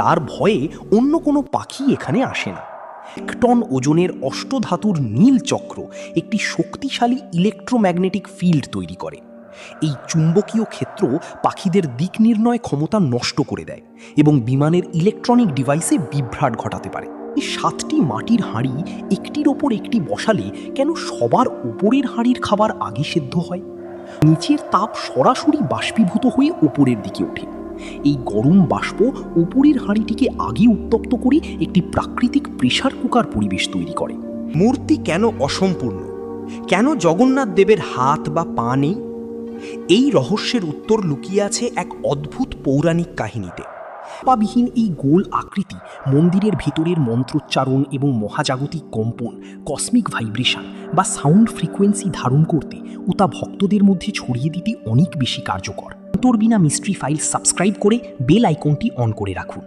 তার ভয়ে অন্য কোনো পাখি এখানে আসে না। 1 টন ওজনের অষ্টধাতুর নীল চক্র একটি শক্তিশালী ইলেকট্রোম্যাগনেটিক ফিল্ড তৈরি করে। এই চুম্বকীয় ক্ষেত্র পাখিদের দিক নির্ণয় ক্ষমতা নষ্ট করে দেয় এবং বিমানের ইলেকট্রনিক ডিভাইসে বিভ্রাট ঘটাতে পারে। এই 7টি মাটির হাঁড়ি একটির ওপর একটি বসালে কেন সবার উপরের হাঁড়ির খাবার আগে সেদ্ধ হয়? নিচের তাপ সরাসরি বাষ্পীভূত হয়ে উপরের দিকে ওঠে। এই গরম বাষ্প উপরের হাঁড়িটিকে আগে উত্তপ্ত করে একটি প্রাকৃতিক প্রেসার কুকার পরিবেশ তৈরি করে। মূর্তি কেন অসম্পূর্ণ? কেন জগন্নাথ দেবের হাত বা পা নেই? এই রহস্যের উত্তর লুকিয়ে আছে এক অদ্ভুত পৌরাণিক কাহিনীতে। পাবিহীন এই গোল আকৃতি মন্দিরের ভেতরের মন্ত্রোচ্চারণ এবং মহাজাগতিক কম্পন, কসমিক ভাইব্রেশন বা সাউন্ড ফ্রিকোয়েন্সি ধারণ করতে ও তা ভক্তদের মধ্যে ছড়িয়ে দিতে অনেক বেশি কার্যকর। অন্তর্বিনা মিস্ট্রি ফাইল সাবস্ক্রাইব করে বেল আইকনটি অন করে রাখুন।